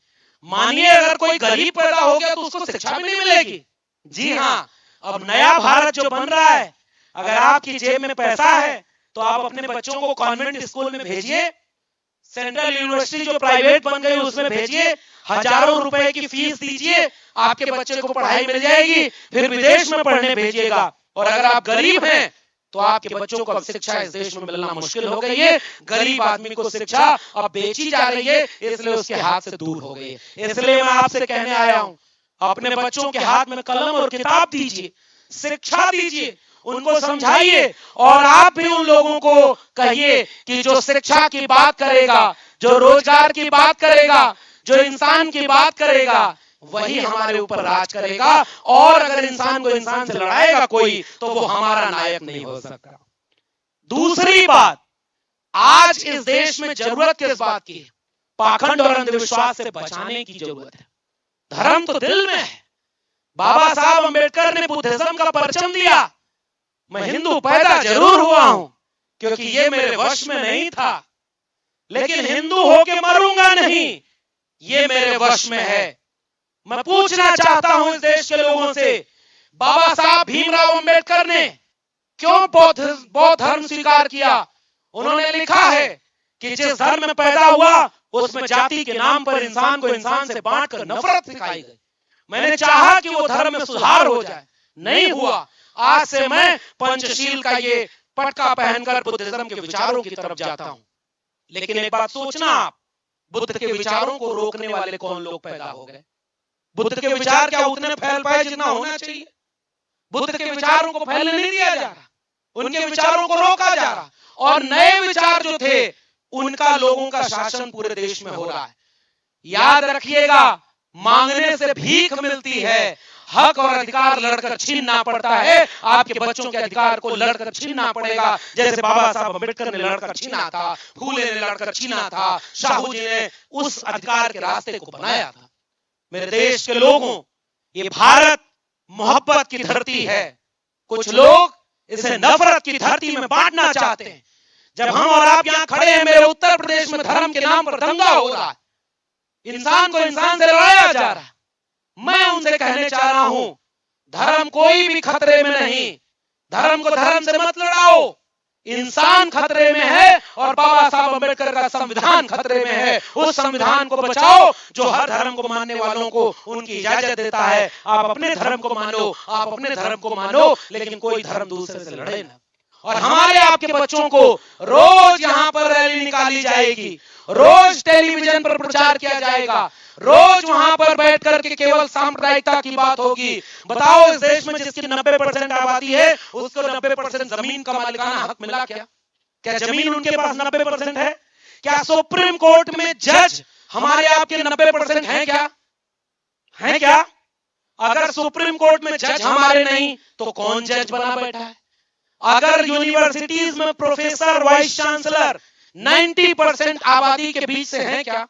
मानिए अगर कोई गरीब पैदा हो गया तो उसको शिक्षा भी नहीं मिलेगी। जी हाँ, अब नया भारत जो बन रहा है, अगर आपकी जेब में पैसा है तो आप अपने बच्चों को कॉन्वेंट स्कूल में भेजिए, सेंट्रल यूनिवर्सिटी जो प्राइवेट बन गई उसमें भेजिए, हजारों रुपए की फीस दीजिए, आपके बच्चे को पढ़ाई मिल जाएगी, फिर विदेश में पढ़ने भेजिएगा। और अगर आप गरीब हैं तो आपके बच्चों को अब शिक्षा इस देश में मिलना मुश्किल हो गई है। गरीब आदमी को शिक्षा अब बेची जा रही है, इसलिए उसके हाथ से दूर हो गई है। इसलिए मैं आपसे कहने आया हूं, अपने बच्चों के हाथ में कलम और किताब दीजिए, शिक्षा दीजिए, उनको समझाइए, और आप भी उन लोगों को कहिए कि जो शिक्षा की बात करेगा, जो रोजगार की बात करेगा, जो इंसान की बात करेगा, वही हमारे ऊपर राज करेगा। और अगर इंसान को इंसान से लड़ाएगा कोई तो वो हमारा नायक नहीं हो सकता। दूसरी बात, आज इस देश में जरूरत किस बात की है? पाखंड और अंधविश्वास से बचाने की जरूरत है। धर्म तो दिल में है। बाबा साहब अम्बेडकर ने बुद्धिज्म का परचम दिया। मैं हिंदू पैदा जरूर हुआ हूं क्योंकि ये मेरे वश में नहीं था, लेकिन हिंदू होके मरूंगा नहीं, ये मेरे वश में है। मैं पूछना चाहता हूं इस देश के लोगों से, बाबा साहब भीमराव अम्बेडकर ने क्यों बौद्ध धर्म स्वीकार किया? उन्होंने लिखा है कि जिस धर्म में पैदा हुआ उसमें जाति के नाम पर इंसान को इंसान से बांटकर नफरत सिखाई गई। मैंने चाहा कि वो धर्म में सुधार हो जाए, नहीं हुआ। आज से मैं पंचशील का ये पटका पहनकर बुद्धिज्म के विचारों की तरफ जाता हूं। लेकिन एक बात सोचना आप, बुद्ध के विचारों को रोकने वाले कौन लोग पैदा हो गए? बुद्ध के विचार क्या उतने फैल पाए जितना होना चाहिए? बुद्ध के विचारों को फैलने नहीं दिया जा रहा, उनके विचारों को रोका जा रहा, और नए विचार जो थे उनका लोगों का शासन पूरे देश में हो रहा है। याद रखिएगा, मांगने से भीख मिलती है, हक और अधिकार लड़कर छीनना पड़ता है। आपके बच्चों के अधिकार को लड़कर छीनना पड़ेगा, जैसे बाबा साहब अम्बेडकर ने लड़कर छीना था, फूले ने लड़कर छीना था, शाहू जी ने उस अधिकार के रास्ते को बनाया था। मेरे देश के लोगों, ये भारत मोहब्बत की धरती है। कुछ लोग इसे नफरत की धरती में बांटना चाहते हैं। जब हम और आप यहां खड़े हैं, मेरे उत्तर प्रदेश में धर्म के नाम पर दंगा हो रहा है, इंसान को इंसान से लड़ाया जा रहा है। मैं उनसे कहने चाह रहा हूं, धर्म कोई भी खतरे में नहीं, धर्म को धर्म से मत लड़ाओ। इंसान खतरे में है और बाबा साहब अम्बेडकर का संविधान खतरे में है। उस संविधान को बचाओ जो हर धर्म को मानने वालों को उनकी इजाजत देता है। आप अपने धर्म को मानो, आप अपने धर्म को मानो, लेकिन कोई धर्म दूसरे से लड़े ना। और हमारे आपके बच्चों को रोज यहां पर रैली निकाली जाएगी, रोज टेलीविजन पर प्रचार किया जाएगा, रोज वहां पर बैठ करके केवल सांप्रदायिकता की बात होगी। बताओ इस देश में जिसकी 90% आबादी है उसको 90% जमीन का मालिकाना हक मिला क्या? क्या जमीन उनके पास 90% है? क्या सुप्रीम कोर्ट में जज हमारे आपके 90% हैं क्या? हैं क्या? अगर सुप्रीम कोर्ट में जज हमारे नहीं तो कौन जज बना बैठा है? अगर यूनिवर्सिटीज में प्रोफेसर वाइस चांसलर 90% आबादी के बीच से हैं क्या?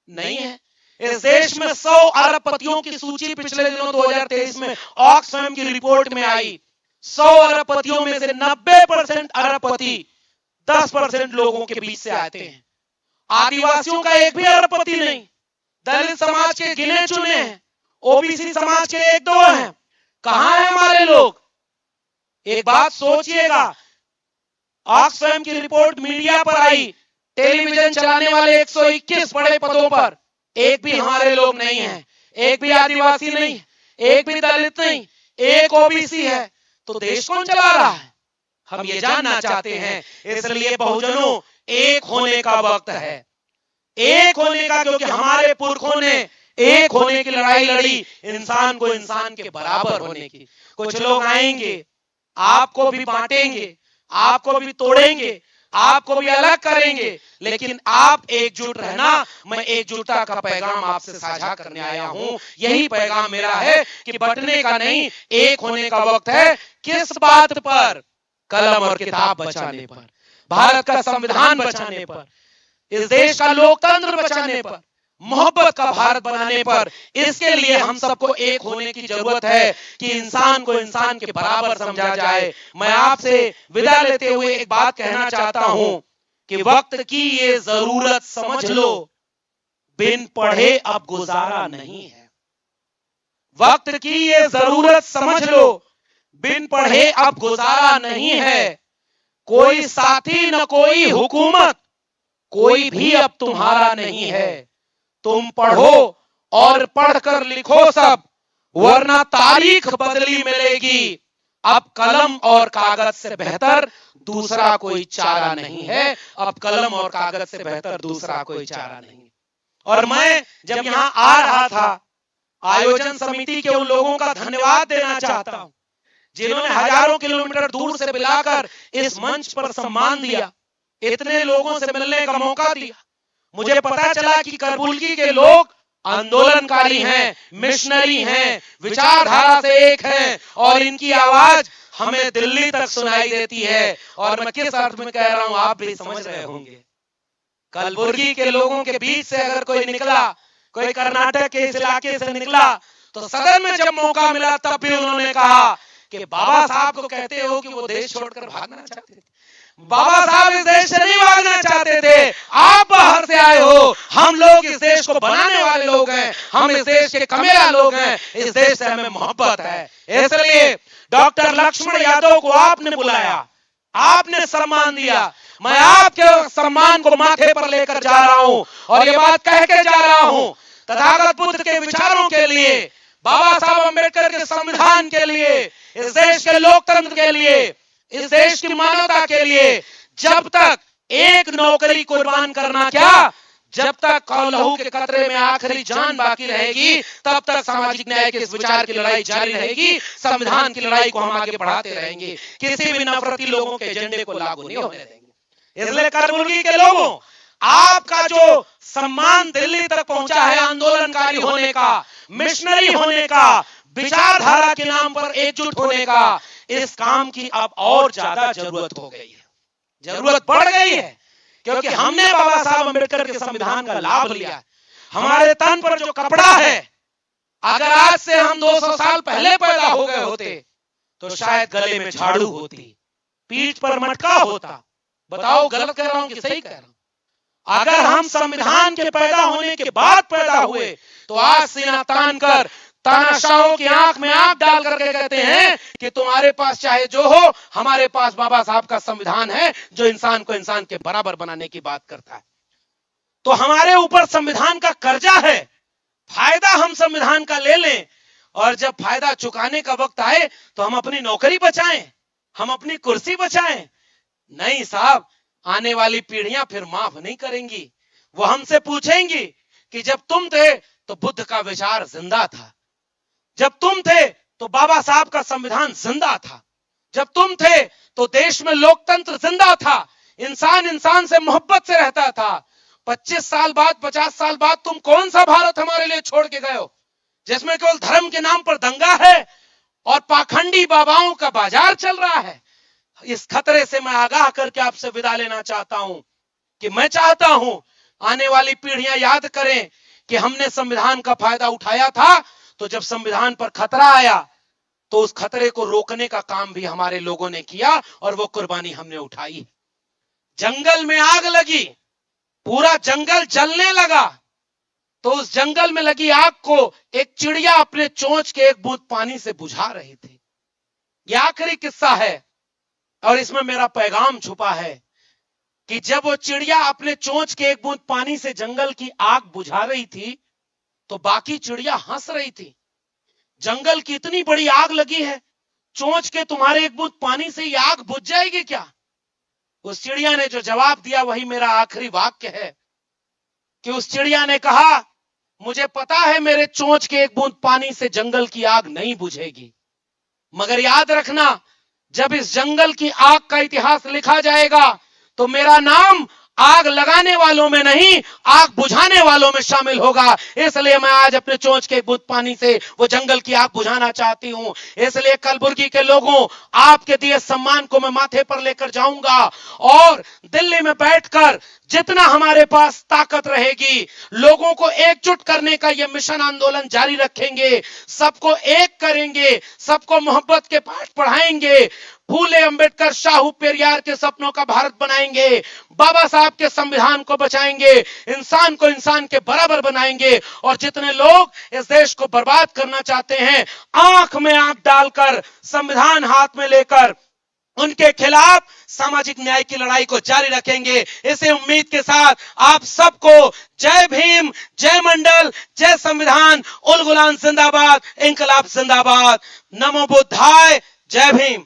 नहीं है। इस देश में 100 अरबपतियों की सूची पिछले दिनों 2023 में ऑक्सफैम की रिपोर्ट में आई। 100 अरबपतियों में से 90% अरबपति 10% लोगों के बीच से आते हैं। आदिवासियों का एक भी अरबपति नहीं, दलित समाज के गिने चुने हैं, ओबीसी समाज के 1-2 हैं। कहां है हमारे लोग? एक बात सोचिएगा, ऑक्सफैम की रिपोर्ट मीडिया पर आई, टेलीविजन चलाने वाले 121 बड़े पदों पर एक भी हमारे लोग नहीं है, एक भी आदिवासी नहीं, एक भी दलित नहीं, एक ओबीसी है। तो देश कौन चला रहा है? हम ये जानना चाहते हैं। इसलिए बहुजनों, एक होने का वक्त है, एक होने का, क्योंकि हमारे पुरखों ने एक होने की लड़ाई लड़ी, इंसान को इंसान के बराबर होने की। कुछ लोग आएंगे, आपको भी बांटेंगे, आपको भी तोड़ेंगे, आपको भी अलग करेंगे, लेकिन आप एकजुट रहना। मैं एकजुटता का पैगाम आपसे साझा करने आया हूं। यही पैगाम मेरा है कि बंटने का नहीं, एक होने का वक्त है। किस बात पर? कलम और किताब बचाने पर, भारत का संविधान बचाने पर, इस देश का लोकतंत्र बचाने पर, मोहब्बत का भारत बनाने पर। इसके लिए हम सबको एक होने की जरूरत है कि इंसान को इंसान के बराबर समझा जाए। मैं आपसे विदा लेते हुए एक बात कहना चाहता हूं कि वक्त की ये जरूरत समझ लो, बिन पढ़े अब गुजारा नहीं है। वक्त की ये जरूरत समझ लो, बिन पढ़े अब गुजारा नहीं है। कोई साथी न कोई हुकूमत, कोई भी अब तुम्हारा नहीं है। तुम पढ़ो और पढ़कर लिखो सब, वरना तारीख बदली मिलेगी। अब कलम और कागज से बेहतर दूसरा कोई चारा नहीं है। अब कलम और कागज से बेहतर दूसरा कोई चारा नहीं। और मैं जब यहां आ रहा था, आयोजन समिति के उन लोगों का धन्यवाद देना चाहता हूं जिन्होंने हजारों किलोमीटर दूर से बुलाकर इस मंच पर सम्मान दिया, इतने लोगों से मिलने का मौका दिया। मुझे पता चला कि करबुलगी के लोग आंदोलनकारी हैं, मिशनरी हैं, विचारधारा से एक हैं, और इनकी आवाज हमें दिल्ली तक सुनाई देती है। और मैं किस अर्थ में कह रहा हूं आप भी समझ रहे होंगे। कलबुर्गी के लोगों के बीच से अगर कोई निकला, कोई कर्नाटक के इस इलाके से निकला, तो सदन में जब मौका मिला तब भी उन्होंने कहा कि बाबा साहब को कहते हो कि वो देश छोड़कर भागना चाहते थे। बाबा साहब इस देश से नहीं भागना चाहते थे, आप बाहर से आए हो। हम लोग इस देश को बनाने वाले लोग हैं, हम इस देश के कमेरा लोग हैं, इस देश से हमें मोहब्बत है। इसलिए डॉक्टर लक्ष्मण यादव को आपने बुलाया, आपने सम्मान दिया। मैं आपके सम्मान को माथे पर लेकर जा रहा हूं और ये बात कह के जा रहा हूं, तथागत बुद्ध के विचारों के लिए, बाबा साहब अंबेडकर के संविधान के लिए, इस देश के लोकतंत्र के लिए, इस देश की मानवता के लिए, जब तक एक नौकरी कुर्बान करना क्या, जब तक लहू के कतरे में आखिरी जान बाकी रहेगी, तब तक सामाजिक न्याय के इस विचार की लड़ाई जारी रहेगी। संविधान की लड़ाई को हम आगे बढ़ाते रहेंगे, किसी भी नफरती लोगों के एजेंडे को लागू नहीं होने देंगे। इसलिए करबुलगी के लोगों, आपका जो सम्मान दिल्ली तक पहुंचा है आंदोलनकारी होने का, मिशनरी होने का, विचारधारा के नाम पर एकजुट होने का, इस काम की अब और ज्यादा जरूरत हो गई है, जरूरत बढ़ गई है, क्योंकि हमने बाबा साहब अंबेडकर के संविधान का लाभ लिया। हमारे तन पर जो कपड़ा है, अगर आज से हम 200 साल पहले पैदा हो गए होते तो शायद गले में झाड़ू होती, पीठ पर मटका होता। बताओ गलत कह रहा हूं कि सही कह रहा हूं? अगर हम संविधान के पैदा होने के बाद पैदा हुए तो आज सीना तान कर तानाशाहों की आंख में आंख डाल करके कहते हैं कि तुम्हारे पास चाहे जो हो, हमारे पास बाबा साहब का संविधान है जो इंसान को इंसान के बराबर बनाने की बात करता है। तो हमारे ऊपर संविधान का कर्जा है, फायदा हम संविधान का ले लें, और जब फायदा चुकाने का वक्त आए तो हम अपनी नौकरी बचाएं, हम अपनी कुर्सी बचाएं। नहीं साहब, आने वाली पीढ़ियां फिर माफ नहीं करेंगी। वो हमसे पूछेंगी कि जब तुम थे तो बुद्ध का विचार जिंदा था, जब तुम थे तो बाबा साहब का संविधान जिंदा था, जब तुम थे तो देश में लोकतंत्र जिंदा था, इंसान इंसान से मोहब्बत से रहता था। 25 साल बाद 50 साल बाद तुम कौन सा भारत हमारे लिए छोड़ के गए हो, जिसमें केवल धर्म के नाम पर दंगा है और पाखंडी बाबाओं का बाजार चल रहा है। इस खतरे से मैं आगाह करके आपसे विदा लेना चाहता हूं कि मैं चाहता हूं आने वाली पीढ़ियां याद करें कि हमने संविधान का फायदा उठाया था, तो जब संविधान पर खतरा आया तो उस खतरे को रोकने का काम भी हमारे लोगों ने किया और वो कुर्बानी हमने उठाई। जंगल में आग लगी, पूरा जंगल जलने लगा, तो उस जंगल में लगी आग को एक चिड़िया अपने चोंच के एक बूंद पानी से बुझा रही थी। यह आखिरी किस्सा है और इसमें मेरा पैगाम छुपा है कि जब वो चिड़िया अपने चोंच के एक बूंद पानी से जंगल की आग बुझा रही थी तो बाकी चिड़िया हंस रही थी। जंगल की इतनी बड़ी आग लगी है, चोंच के तुम्हारे एक बूंद पानी से ये आग बुझ जाएगी क्या? उस चिड़िया ने जो जवाब दिया वही मेरा आखिरी वाक्य है कि उस चिड़िया ने कहा, मुझे पता है मेरे चोंच के एक बूंद पानी से जंगल की आग नहीं बुझेगी, मगर याद रखना जब इस जंगल की आग का इतिहास लिखा जाएगा तो मेरा नाम आग लगाने वालों में नहीं, आग बुझाने वालों में शामिल होगा। इसलिए मैं आज अपने चोंच के बूंद पानी से वो जंगल की आग बुझाना चाहती हूं। इसलिए कलबुर्गी के लोगों, आपके दिए सम्मान को मैं माथे पर लेकर जाऊंगा और दिल्ली में बैठकर जितना हमारे पास ताकत रहेगी, लोगों को एकजुट करने का यह मिशन आंदोलन जारी रखेंगे, सबको एक करेंगे, सबको मोहब्बत के पाठ पढ़ाएंगे, फूले अंबेडकर शाहू पेरियार के सपनों का भारत बनाएंगे, बाबा साहब के संविधान को बचाएंगे, इंसान को इंसान के बराबर बनाएंगे। और जितने लोग इस देश को बर्बाद करना चाहते हैं, आंख में आंख डालकर, संविधान हाथ में लेकर उनके खिलाफ सामाजिक न्याय की लड़ाई को जारी रखेंगे। इसी उम्मीद के साथ आप सबको जय भीम, जय मंडल, जय संविधान, उल गुलाम जिंदाबाद, इंकलाब जिंदाबाद, नमो बुद्धाय, जय भीम।